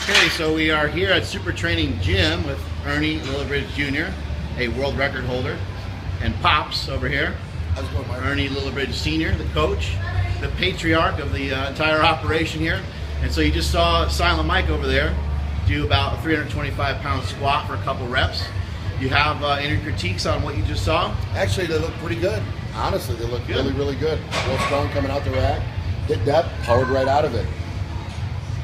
Okay, so we are here at Super Training Gym with Ernie Lilliebridge Jr., a world record holder, and Pops over here. How's it going, Mark? Ernie Lilliebridge Sr., the coach, the patriarch of the entire operation here. And so you just saw Silent Mike over there do about a 325-pound squat for a couple reps. You have any critiques on what you just saw? Actually, they look pretty good. Honestly, they look Good. really, really good. Real strong coming out the rack. Hit depth, powered right out of it.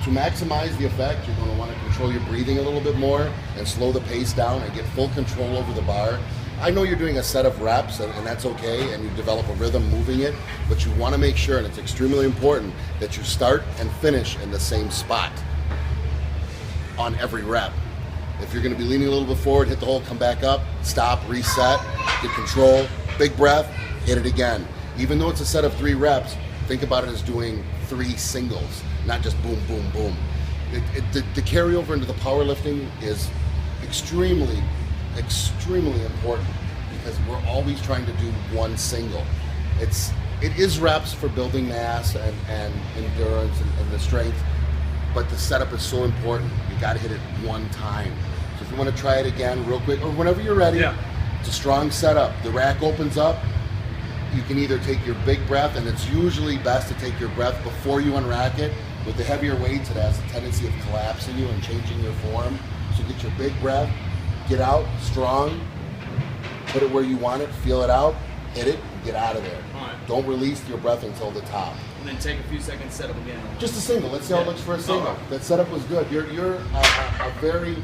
To maximize the effect, you're going to want to control your breathing a little bit more and slow the pace down and get full control over the bar. I know you're doing a set of reps, and that's okay, and you develop a rhythm moving it, but you want to make sure, and it's extremely important, that you start and finish in the same spot on every rep. If you're going to be leaning a little bit forward, hit the hole, come back up, stop, reset, get control, big breath, hit it again. Even though it's a set of 3 reps, think about it as doing 3 singles, not just boom, boom, boom. The carryover into the powerlifting is extremely important because we're always trying to do one single. It is reps for building mass and endurance and the strength, but the setup is so important. You got to hit it one time. So if you want to try it again real quick or whenever you're ready, It's a strong setup. The rack opens up. You can either take your big breath, and it's usually best to take your breath before you unrack it. With the heavier weights, it has a tendency of collapsing you and changing your form. So get your big breath, get out strong, put it where you want it, feel it out, hit it, and get out of there. Don't release your breath until the top. And then take a few seconds, set up again. Just a single. Let's see how it looks for a single. That setup was good. You're a very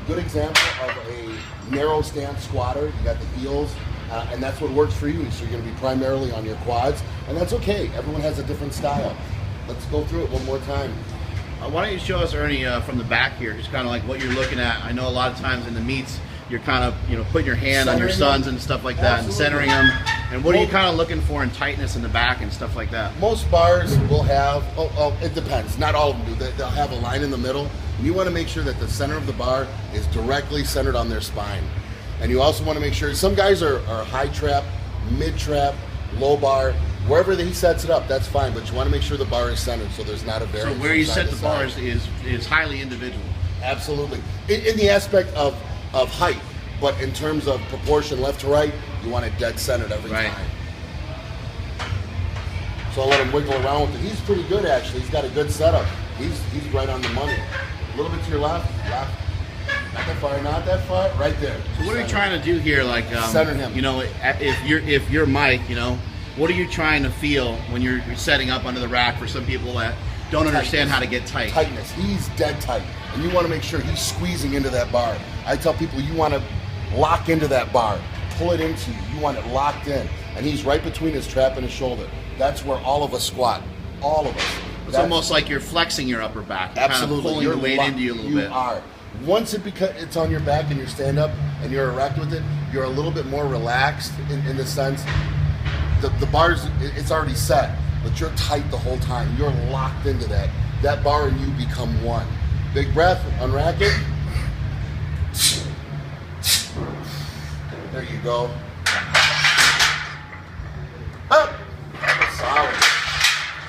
good example of a narrow stance squatter. You got the heels, and that's what works for you. So you're going to be primarily on your quads, and that's okay. Everyone has a different style. Let's go through it one more time. Why don't you show us, Ernie, from the back here, just kind of like what you're looking at. I know a lot of times in the meets, you're kind of, putting your hand on your sons and stuff like that, and centering them. And what are you kind of looking for in tightness in the back and stuff like that? Most bars will have, it depends, not all of them do. They'll have a line in the middle. And you want to make sure that the center of the bar is directly centered on their spine. And you also want to make sure, some guys are high trap, mid trap, low bar. Wherever he sets it up, that's fine, but you want to make sure the bar is centered so there's not a variance. So where you set the bars is highly individual. Absolutely. In the aspect of height, but in terms of proportion left to right, you want it dead centered every time. So I'll let him wiggle around with it. He's pretty good, actually. He's got a good setup. He's right on the money. A little bit to your left. Not that far, not that far. Right there. So what are you trying to do here? Like, center him. If you're Mike, what are you trying to feel when you're setting up under the rack for some people that don't understand how to get tight? Tightness. He's dead tight. And you want to make sure he's squeezing into that bar. I tell people you want to lock into that bar. Pull it into you. You want it locked in. And he's right between his trap and his shoulder. That's where all of us squat. All of us. It's almost like you're flexing your upper back. You're absolutely. Kind of pulling the weight into you a little bit. You are. Once it's on your back and you stand up and you're erect with it, you're a little bit more relaxed in the sense the bars, it's already set, but you're tight the whole time. You're locked into that. That bar and you become one. Big breath, unrack it. There you go. Up. That was solid.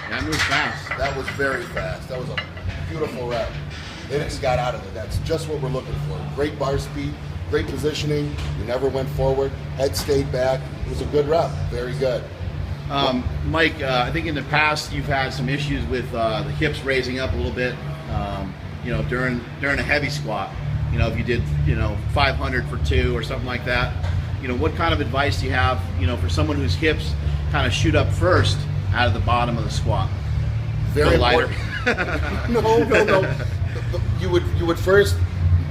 That moved fast. That was very fast. That was a beautiful rep. It just got out of it. That's just what we're looking for. Great bar speed, great positioning. You never went forward. Head stayed back. It was a good rep. Very good. Mike, I think in the past you've had some issues with the hips raising up a little bit. During a heavy squat. If you did 500 for 2 or something like that. What kind of advice do you have for someone whose hips kind of shoot up first out of the bottom of the squat? Very lighter. No. You would first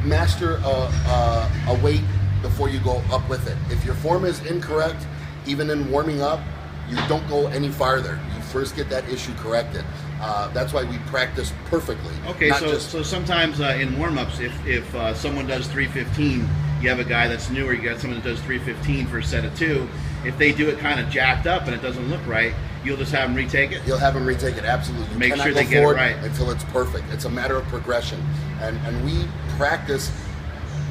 master a weight before you go up with it. If your form is incorrect, even in warming up, you don't go any farther. You first get that issue corrected. That's why we practice perfectly. Okay, so sometimes in warm-ups, if someone does 315, you have a guy that's newer, you got someone that does 315 for a set of 2. If they do it kind of jacked up and it doesn't look right, you'll just have them retake it? You'll have them retake it, absolutely. You Make sure they get it right. Until it's perfect. It's a matter of progression. And we practice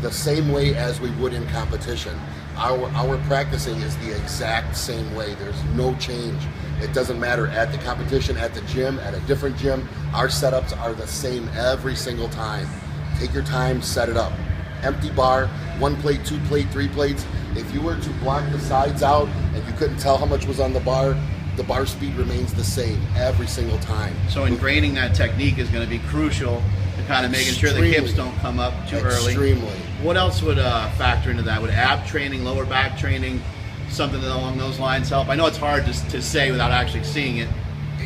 the same way as we would in competition. Our practicing is the exact same way. There's no change It doesn't matter at the competition, at the gym, at a different gym. Our setups are the same every single time. Take your time, set it up. Empty bar, 1 plate, 2 plate, 3 plates. If you were to block the sides out and you couldn't tell how much was on the bar speed remains the same every single time. So ingraining that technique is going to be crucial to kind of making sure the hips don't come up too early. Extremely. What else would factor into that? Would ab training, lower back training, something along those lines help? I know it's hard to say without actually seeing it.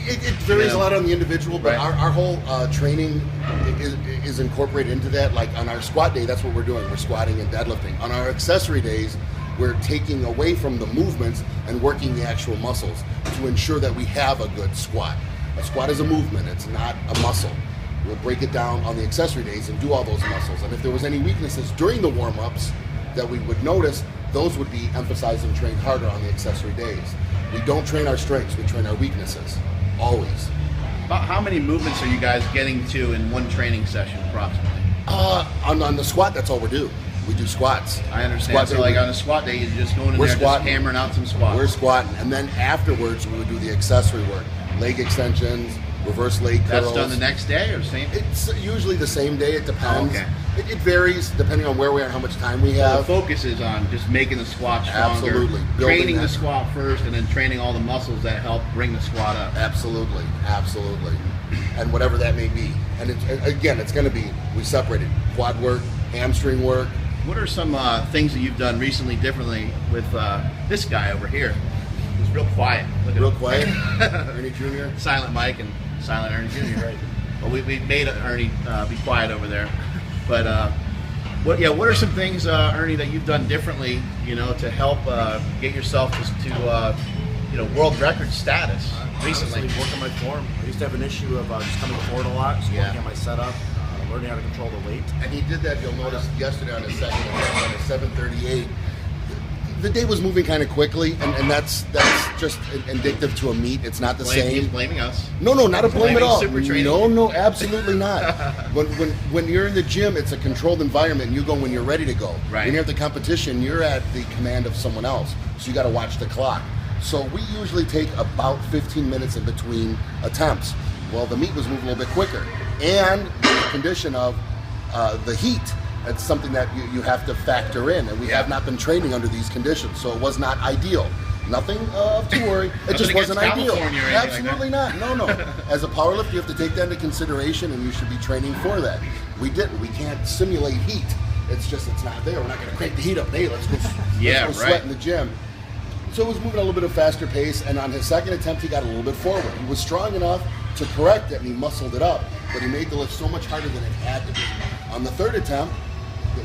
It varies a lot on the individual, but Right. our whole training is incorporated into that. Like on our squat day, that's what we're doing. We're squatting and deadlifting. On our accessory days, we're taking away from the movements and working the actual muscles to ensure that we have a good squat. A squat is a movement, it's not a muscle. We'll break it down on the accessory days and do all those muscles. And if there was any weaknesses during the warm-ups that we would notice, those would be emphasized and trained harder on the accessory days. We don't train our strengths, we train our weaknesses, always. About how many movements are you guys getting to in one training session approximately? On the squat, that's all we do. We do squats. I understand. Squat So day, like on a squat day, you're just going in We're there, squatting. just hammering out some squats. We're squatting, and then afterwards we would do the accessory work, leg extensions, reverse leg curls. That's done the next day or same? It's usually the same day. It depends. Oh, okay. It varies depending on where we are and how much time we So the have. focus is on just making the squat stronger. Absolutely. Building Training the that. squat first and then training all the muscles that help bring the squat up. Absolutely, and whatever that may be. And it's going to be, we separated quad work, hamstring work. What are some things that you've done recently differently with this guy over here? He's real quiet. Look at Real him. quiet, Ernie Jr. Silent Mike and Silent Ernie Jr. Right. Well, we made Ernie be quiet over there. But what are some things, Ernie, that you've done differently, to help get yourself to world record status recently? Honestly, working my form. I used to have an issue of just coming forward a lot, just Yeah. working on my setup, learning how to control the weight. And he did that, you'll notice, yesterday on his second attempt on his 738. The day was moving kind of quickly, and that's just indicative to a meet. It's not the He's same. blaming us. No, not a blame at Blaming all. super training. No, absolutely not. When you're in the gym, it's a controlled environment, and you go when you're ready to go. Right. When you're at the competition, you're at the command of someone else, so you got to watch the clock. So we usually take about 15 minutes in between attempts. Well, the meet was moving a little bit quicker, and the condition of the heat. It's something that you have to factor in, and we have not been training under these conditions, so it was not ideal. Nothing to worry. It just wasn't ideal. California or anything Absolutely not. No. As a powerlifter, you have to take that into consideration, and you should be training for that. We didn't. We can't simulate heat. It's not there. We're not going to crank the heat up. Hey, let's go sweat in the gym. So it was moving at a little bit of faster pace, and on his second attempt, he got a little bit forward. He was strong enough to correct it, and he muscled it up, but he made the lift so much harder than it had to be. On the third attempt,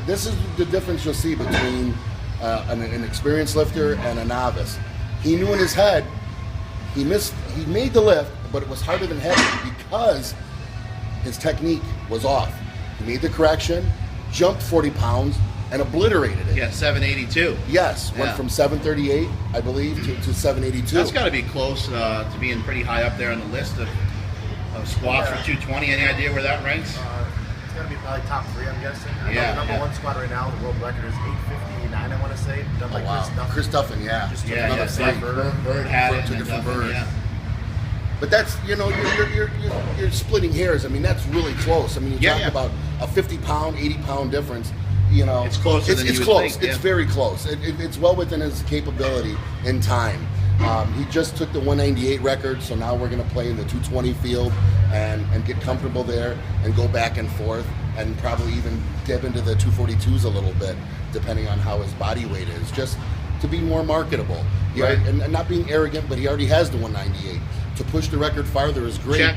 this is the difference you'll see between an experienced lifter and a novice. He knew in his head he made the lift, but it was harder than heavy because his technique was off. He made the correction, jumped 40 pounds, and obliterated it. Yeah, 782. Yes, went from 738, I believe, to 782. That's got to be close to being pretty high up there on the list of squats for 220. Any idea where that ranks? It's got to be probably top 3, I'm guessing. I know Yeah, the number yeah. 1 squat right now, the world record is 859, I want to say. Done by Chris Duffin, yeah. Just took Yeah, another yeah. three. Bird had it. Took and it from Duffin, Bird. yeah. But that's, you're splitting hairs. I mean, that's really close. I mean, you talk about a 50-pound, 80-pound difference. It's closer than you it's would close. think, yeah. It's very close. It's well within his capability in time. He just took the 198 record, so now we're going to play in the 220 field and get comfortable there and go back and forth and probably even dip into the 242s a little bit, depending on how his body weight is, just to be more marketable. Yeah, Right. and not being arrogant, but he already has the 198. To push the record farther is great.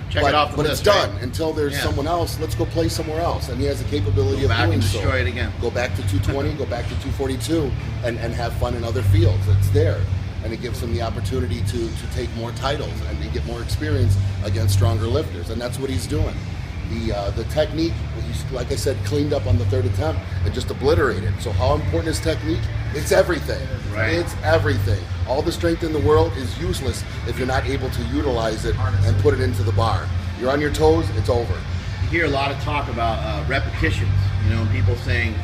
Check it off the but list. it's done right? until there's Yeah. someone else. Let's go play somewhere else, and he has the capability Go of back doing and so. destroy it again. Go back to 220, go back to 242, and have fun in other fields. It's there, and it gives him the opportunity to take more titles and to get more experience against stronger lifters, and that's what he's doing. The technique, he's, like I said, cleaned up on the third attempt and just obliterated. So how important is technique? It's everything. Right. It's everything. All the strength in the world is useless if you're not able to utilize it and put it into the bar. You're on your toes, it's over. You hear a lot of talk about repetitions, and people saying,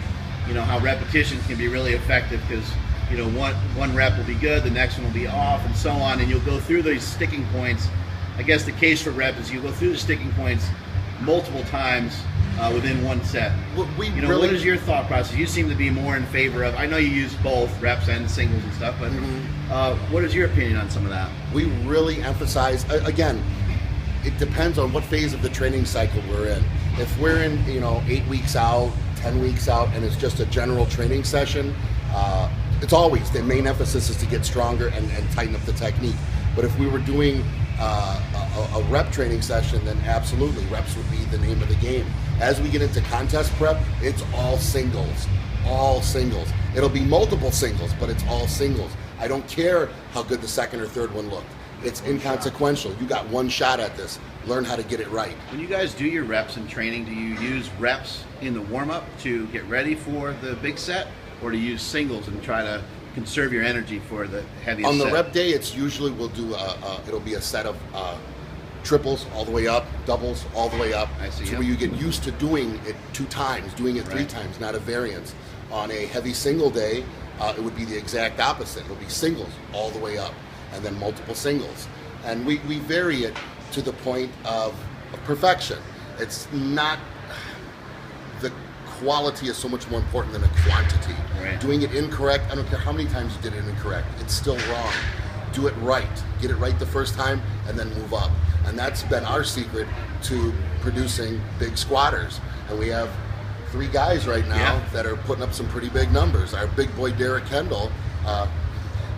how repetitions can be really effective because you know, one rep will be good, the next one will be off, and so on, and you'll go through these sticking points. I guess the case for rep is you go through the sticking points multiple times within one set. You know, what is your thought process? You seem to be more in favor of, I know you use both reps and singles and stuff, but what is your opinion on some of that? We really emphasize, again, it depends on what phase of the training cycle we're in. If we're in, you know, 8 weeks out, 10 weeks out, and it's just a general training session, it's always, the main emphasis is to get stronger and tighten up the technique. But if we were doing a rep training session, then absolutely, reps would be the name of the game. As we get into contest prep, it's all singles, all singles. It'll be multiple singles, but it's all singles. I don't care how good the second or third one looked. It's inconsequential. You got one shot at this. Learn how to get it right. When you guys do your reps in training, do you use reps in the warm-up to get ready for the big set, or do you use singles and try to conserve your energy for the heaviest On the set? rep day, it's usually we'll do it'll be a set of triples all the way up, doubles all the way up. I see. So Yep. where you get used to doing it 2 times, doing it 3 Right. times, not a variance. On a heavy single day, it would be the exact opposite. It'll be singles all the way up, and then multiple singles. And we vary it to the point of perfection. It's not, the quality is so much more important than the quantity. Right. Doing it incorrect, I don't care how many times you did it incorrect, it's still wrong. Do it right. Get it right the first time and then move up. And that's been our secret to producing big squatters. And we have 3 guys right now that are putting up some pretty big numbers. Our big boy Derek Kendall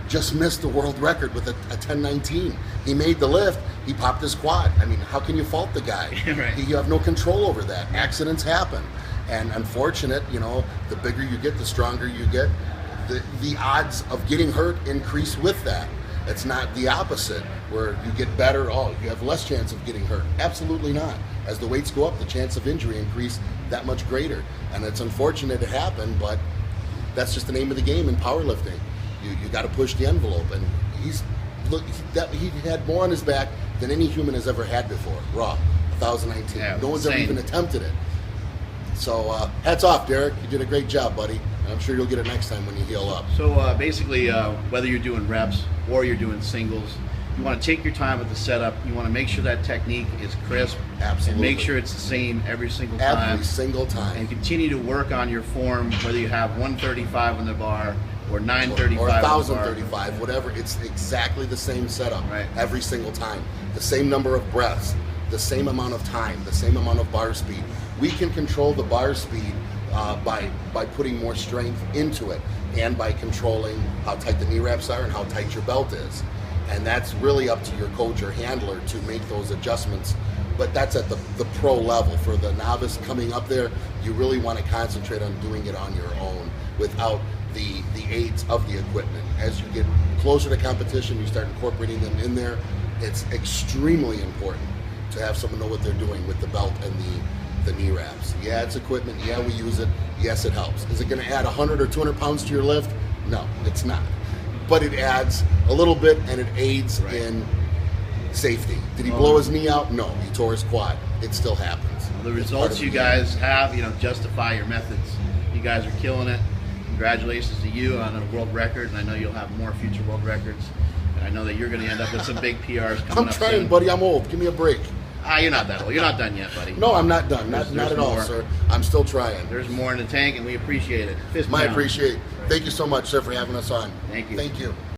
just missed the world record with a 1019. He made the lift, he popped his quad. I mean, how can you fault the guy? Right. You have no control over that. Accidents happen. And unfortunate, you know, the bigger you get, the stronger you get. The odds of getting hurt increase with that. It's not the opposite, where you get better, you have less chance of getting hurt. Absolutely not. As the weights go up, the chance of injury increase that much greater. And it's unfortunate it happened, but that's just the name of the game in powerlifting. You got to push the envelope, and he had more on his back than any human has ever had before. Raw, 1019. Yeah, no one's ever insane. even attempted it. So hats off, Derek. You did a great job, buddy. And I'm sure you'll get it next time when you heal up. So basically, whether you're doing reps or you're doing singles, you want to take your time with the setup. You want to make sure that technique is crisp. Absolutely. And make sure it's the same every single time. Every single time. And continue to work on your form, whether you have 135 on the bar or 935 or on the bar. 1,035, whatever. It's exactly the same setup Right. every single time. The same number of breaths, the same amount of time, the same amount of bar speed. We can control the bar speed by putting more strength into it, and by controlling how tight the knee wraps are and how tight your belt is. And that's really up to your coach or handler to make those adjustments. But that's at the pro level. For the novice coming up there, you really want to concentrate on doing it on your own without the aids of the equipment. As you get closer to competition, you start incorporating them in there. It's extremely important to have someone know what they're doing with the belt and the knee wraps. Yeah, it's equipment. Yeah, we use it. Yes, it helps. Is it going to add 100 or 200 pounds to your lift? No, it's not. But it adds a little bit, and it aids in safety. Did he blow his knee out? No, he tore his quad. It still happens. The It's part results of the you game. guys have, justify your methods. You guys are killing it. Congratulations to you on a world record, and I know you'll have more future world records. And I know that you're going to end up with some big PRs coming I'm up trying, soon. buddy. I'm old. Give me a break. You're not that old. You're not done yet, buddy. No, I'm not done. There's Not at all, more. sir. I'm still trying. There's more in the tank, and we appreciate it. Fist My pound. appreciate. Thank you so much, sir, for having us on. Thank you. Thank you.